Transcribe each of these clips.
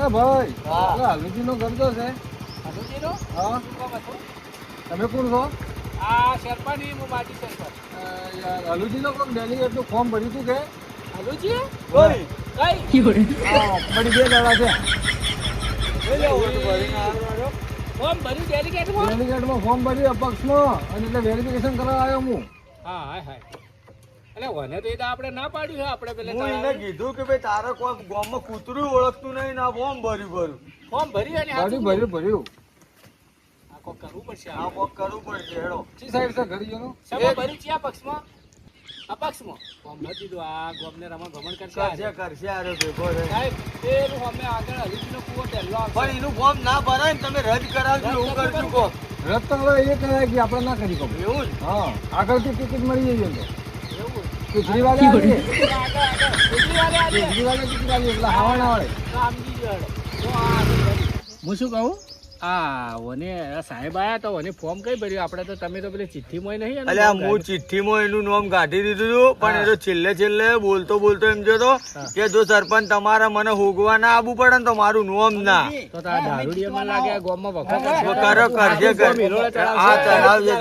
ભાઈ હા. હાલુજી નો ગરજો છે. હાલુજીનો? હા શું કામ હતું? તમે કોણ છો? આ શેરપાની હું માજી શેરપા. યાર હાલુજી નો કોઈ ડેલિગેટ નું ફોર્મ ભર્યું હતું કે? હાલુજી? કોઈ? કઈ? હા, પડી 2 દાડા છે. ફોર્મ ભર્યું ડેલિગેટમાં? ડેલિગેટમાં ફોર્મ ભર્યું અપક્ષમાં અને એટલે વેરિફિકેશન કરવા આવ્યો હું. હા હાય હાય. એટલે વને તો એ તો આપણે ના પાડ્યું છે આપણે પેલે હું એને કીધું કે ભાઈ તારે કોઈ ગામમાં કૂતરું ઓળખતું નહીં ના ફોર્મ ભર્યું ફોર્મ ભર્યું અને ભર્યું. આ કોક કરવું પડશે આ કોક કરવું પડશે હેડો ચી સાઈડ છે ઘડીઓનું? શેમાં ભર્યું છે આ પક્ષમાં? અપક્ષમાં ફોર્મ નથી દીધું આ ગોમને રમણ ભમણ કરશે કરશે આરે ભેગો છે સાહેબ પેલું અમે આગળ હલીજીનો કૂવો પહેલો આવશે. પણ એનું ફોર્મ ના ભરાય ને તમે રદ કરાવજો એવું કરજો કો રદ તો હવે એ કહેવાય કે આપણે ના કરી શકીએ. એવું જ હા આગળથી ટિકિટ મળી જઈએ તો એવું કેજરીવાલે આવીએ. આગળ કેજરીવાલે આવીએ. કેજરીવાલે ટિકિટ આવીએ એટલે હાવાના વાળે. રામજી જોડે. તો આ આગળ હું શું કહું આ વને સાહેબ આયા તો વને ફોર્મ કઈ ભર્યું આપણે તો તમે તો પેલી ચિઠ્ઠીમાં નહીં એનું અલ્યા નામ હું કાઢ્યું. ચિઠ્ઠીમાં એનું નામ કાઢી દીધું હતું પણ એ તો છેલ્લે બોલતો એમ જોતો કે જો સરપંચ તમારે મને હોગવા ના આવવું પડે ને તો મારું નામ ના તો તારા દારૂડિયા મને લાગે આ ગામમાં વખત કરજે કર હા ચડાવજે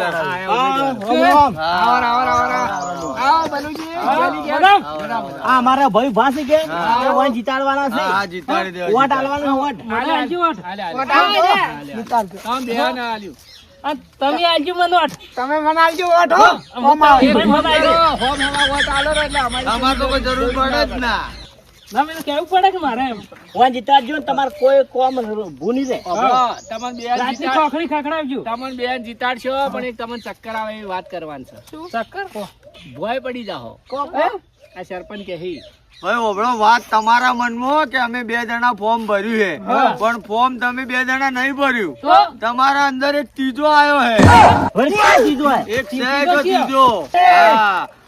આ અમારા ભાઈ ભાસી કે વન જીતાડવાના છે હા જીતાડી દેવા વોટ આલવાનો વોટ તમે આલજો મને વોટ. તમે મને આલજો વોટ હો અમારે તો કોઈ જરૂર પડે જ ના કેવું પડે કે મારે એમ વન જીતાડજો ને તમારે કોઈ કોમ ભૂની દે ખોખડી ખખડાવજો તમને બે જીતાડશો પણ એક તમને ચક્કર આવે એવી વાત કરવાની છે ચક્કર ભોય પડી જાઓ આ સરપંચ કે હી ભાઈ ઓબળો વાત તમારા મનમાં કે અમે 2 જણા ફોર્મ ભર્યું છે પણ ફોર્મ તમે 2 જણા નહીં ભર્યું તમારા અંદર એક ત્રીજો આવ્યો છે એક છે કે ત્રીજો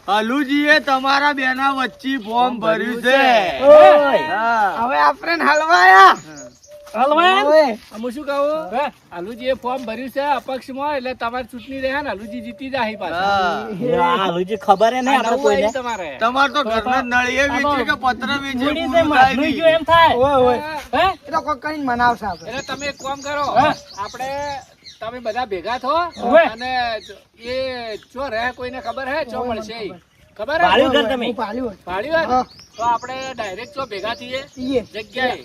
હા હલુજીએ તમારા બેના વચ્ચે ફોર્મ ભર્યું છે હા હવે આપણે હલવાયા હું શું કહું હાલુજી એ ફોર્મ ભર્યું છે અપક્ષમાં એટલે તમારી ચૂંટણી રહે ને હાલુજી જીતી જાય પાછા હાલુજી ખબર નહીં આપણે કોઈને તમારે તમાર તો ઘરના નળીએ વેચે કે પત્ર વેચે મૂડી પૂરું થાય માથું નહીં. જો એમ થાય હે? એ તો કોઈ કઈ મનાવશે આપણે એટલે તમે એક કામ કરો આપણે તમે બધા ભેગા થો અને એ ચો રહે કોઈને ખબર હે ચો મળશે ઈ? ખબર હે પાળ્યું ઘર તમે પાળ્યું હે? તો આપણે ડાયરેક્ટ ચો ભેગા થઈએ જગ્યાએ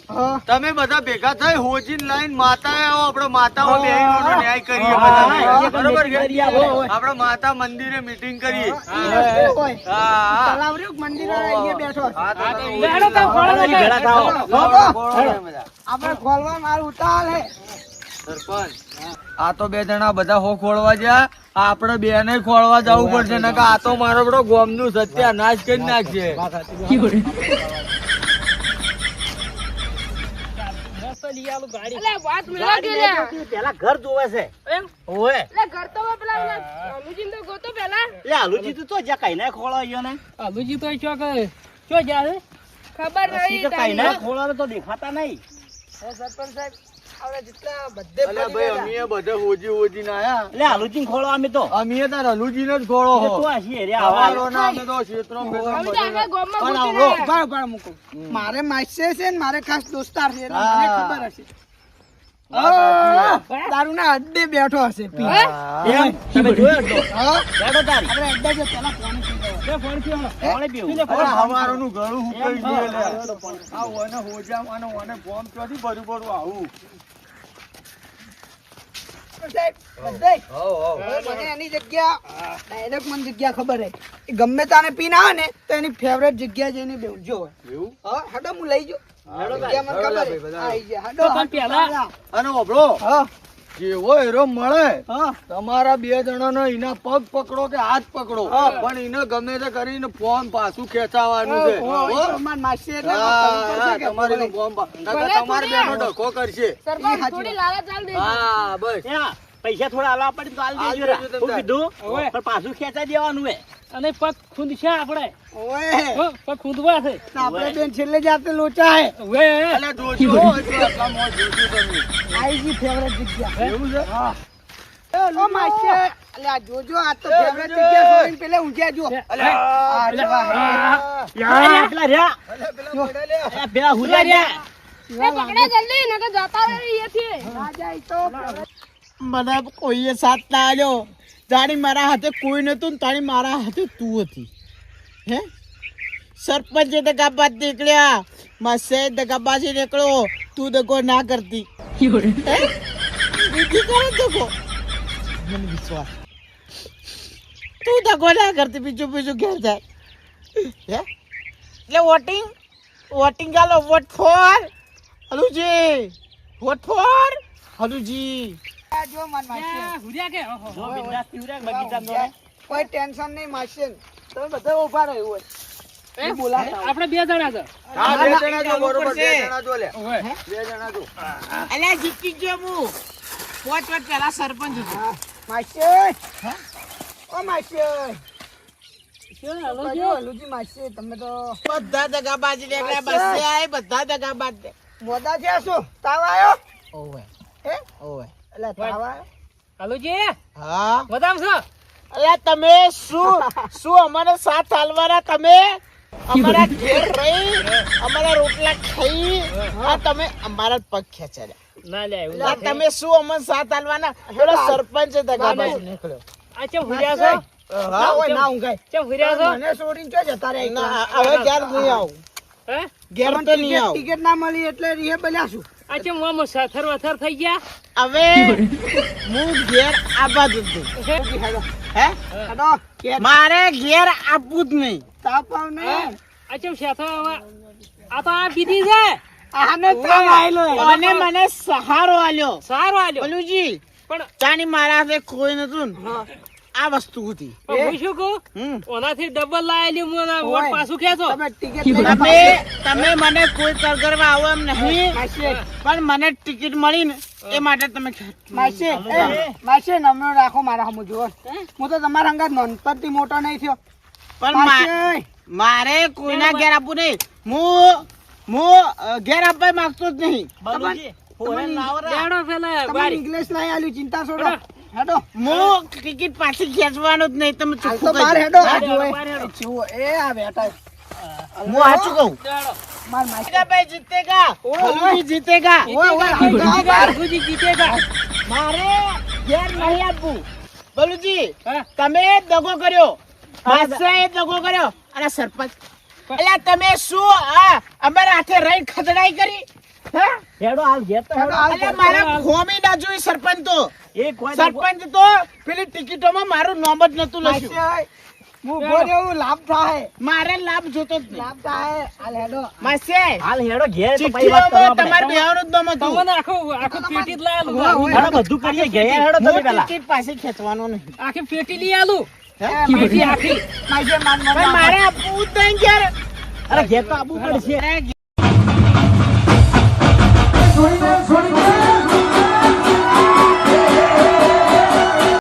તમે બધા ભેગા થઈ હોજીન લાઈન માતા આવો આપણે માતાઓ બેહીનો ન્યાય કરીએ બધા બરોબર કે આપણે માતા મંદિરે મીટિંગ કરીએ હા આપણે ખોલવા મારું ઉતાર હે સરપંચ આ તો 2 જણા બધા હો ખોળવા ગયા આપણે બે ને ખોળવા જવું પડશે નકર આ તો મારો બડો ગોમનું સત્યાનાશ કરી નાખશે પેલા ઘર જોવે છે ઓય લે હાલુજી તું તો જ્યાં કઈ ના ખોળો આવ્યો ને હાલુજી તો ચો કે ચો જાય ખબર પછી તો કઈ ના ખોળો તો દેખાતા નહીં સરપંચ સાહેબ આપણે જેટલા અલ્યા ભાઈ અમે બધા હોજી ના આયા લે હાલુજી ખોળો અમે તો અમે તાર હલુજીને જ ખોળો હો તું આશી રે અમારો ના અમે તો ક્ષેત્રમાં મારે માસે છે ને મારે ખાસ દોસ્તાર છે એટલે હા. મને ખબર હશે દારૂ ના અડ્ડે બેઠો હશે પી. એમ તમે જોયો તો હા બેઠો તારી આપણે અડ્ડા જો પેલા પાણી પીવો પાણી પીવું હવારોનું ગળું હુકાઈ ગયું લે. આ ઓને હોજામાં અને ઓને બોમ્બ ચોથી ભરું ભરું આવું સાહેબ બધાય હો હવે મને એની જગ્યા ડાયરેક્ટ મને જગ્યા ખબર હે એ ગમે તાને પીને આવે ને તો એની ફેવરેટ જગ્યા જઈને બેસજો એવું હા હેડો હું લઈ જો જગ્યા મને ખબર હે આઈ જા હેડો અને ઓબળો હા જેવો હીરો મળે હા તમારા 2 જણાનો એના પગ પકડો કે હાથ પકડો પણ એને ગમે તે કરીને ફોન પાછું ખેંચાવાનું છે હો? માર માસી એટલે હા, તમારે એનું ફોન તમારે બેનો ડખો કરશે સરપંચ થોડી લાલચ આલ દે હા બસ પૈસા થોડા આલવા પડે તો આલ દેજો રા આલ દેજો હું કીધું પણ પાછું ખેંચાઈ દેવાનું હે અને પગ ખુંદ છે આપણે ઓએ પગ ખુંદવા છે આપણે બેન છેલ્લે જાતે લોચા હે અલ્યા જોજો હો, એટલું આટલા મોં જોજો તમે આઈ જી ફેવરેટ જગ્યા એવું છે હા ઓ માસી અલ્યા જોજો આ તો ફેવરેટ જગ્યા જોઈને પેલે ઊંઘ્યા જો અલ્યા આ પેલા રહ્યા અલ્યા પેલા મોઢા લ્યા. પેલા હુલા રહ્યા પકડા જલ્દી નકર જતા રહે અહીંયાથી. ના જાય તો મને કોઈએ સાથ ના આલ્યો. જાણી મારા હાથે કોઈ નતું ને તાણી મારા હાથે તું હતી. હે સરપંચ દગાબાજ નીકળ્યા, માસે દગાબાજી નીકળ્યો, તું દગો ના કરતી. હે? બીજી કોને દગો? મને વિશ્વાસ તું દગો ના કરતી, બીજું ઘેર જાય. હે એટલે વોટિંગ ચાલો. વોટ ફોર હલુજી, વોટ ફોર હલુજી. જો મન માસી હુર્યા કે ઓહો જો બિંદાસથી ઉરે બગીચા નો. કોઈ ટેન્શન નહીં માસી, તમે બધા ઉભા રહો હોય એ બોલાતા આપણે 2 જણા છે. હા, 2 જણા જો, બરોબર, 2 જણા જો લે. ઓય. 2 જણા જો. અલ્યા જીતી ગયો હું. 5 વર્ષ પહેલા સરપંચ હતો. માસી ઓ માસી શું હાલો કયો છો? હલુજી માસી તમે તો બધા દગાબાજ નીકળ્યા, બસે આય બધા દગાબાજ. મોદા છે શું તાવ આવ્યો ઓવે હે ઓવે. એટલે તાવ આવ્યો હાલોજી, હા બદામ છો? અલ્યા તમે શું અમારે સાથ હાલવાના? તમે અમારા ઘેર રહી અમારા રોટલા ખાઈ આ તમે અમારા પગ ખેંચાડ્યા. ના લે એવું અલ્યા તમે શું અમને સાથ હાલવાના? પેલો સરપંચ દગાબાજ નીકળ્યો. આ ચમ હુર્યા છો? ના હોય ના ઊંઘાય ચમ હુર્યા છો? મને છોડીને ચો જતા રહે ના, હવે ઘેર નહીં આવું. હે? ઘેર તો નહીં આવું. ટિકિટ ના મળી એટલે રીહે બલ્યા શું આ ચમ આમ સાથર વાથર થઈ ગયા? હવે હું ઘેર આબાદ હતું. હે હેડો કે મારે ઘેર આપવું જ નહીં. તાપ આવ ને આ ચમ સાથો આ તો આ પીધી છે. આને તાવ આયલો અને મને સહારો આલ્યો. સારું આલ્યો. બલુજી પણ તાની મારા હાથે કોઈ નતું ને. આ વસ્તુ હતી. પણ હું શું કહું? હમ. ઓનાથી ડબલ લાયેલી હું અને વોટ ઓય. પાછું ખેંચો. તમે ટિકિટ લઈને તમે મને કોઈ કરવા આવો એમ નહીં, માસી પણ મને ટિકિટ મળી ને એ માટે તમે માસી માસી નમનો રાખો મારા હમુ જો હું તો તમારા અંગાત નોનપણથી મોટો નહીં થયો પણ માસી મારે કોઈના ઘેર આપવું નહીં. હું ઘેર આપવા માંગતો જ નહીં. લેવડો પેલા તમે બારી. ઇંગ્લિશ લઈ આલ્યું ચિંતા છોડો હેડો હું ટિકિટ પાછી ખેંચવાનું જ નહીં. તમે હાલ ચોખ્ખું તો બહાર કહી હેડો દો. આ જોવે બહાર હેડો. જુઓ એ આ બેટા હું સાચું કહું. લેવડો. માર માસી ભાઈ જીતેગા, હલુજી જીતેગા. ગુજી જીતેગા. મારે ઘેર નહીં આપવું. બલુજી હા. તમે દગો કર્યો, બાદશાહે દગો કર્યો અને સરપંચ. અલ્યા તમે શું અમારા હાથે રહીને ખદડાઈ કરી? હા? હેડો હાલ અલ્યા મારા ખોમી ના જોઈ સરપંચ તો. સરપંચ તો પેલી ટિકિટોમાં મારું નામ જ નતું લખ્યું. માસી હું બોલ્યો લાભ થાય મારે લાભ જોતો જ નહીં. લાભ થાય હાલ હેડો માસે હાલ હેડો ઘેર તો પછી વાત ચિઠ્ઠીઓમાં કરવા તમારે બેહવાનું જ નામ હતું. તમને આખું પેટી જ લાયેલું. હેડો બધું કરીએ ઘેર હેડો તમે હું પેલા ટિકિટ પાછી ખેંચવાનો નહીં. આખી પેટી લઈ આલું. હે? પેટી આખી. માસી માર પણ મારે આપવું જ નહીં ઘેર. અરે ઘેર તો આવવું પડશે છોડી દે, છોડી દે.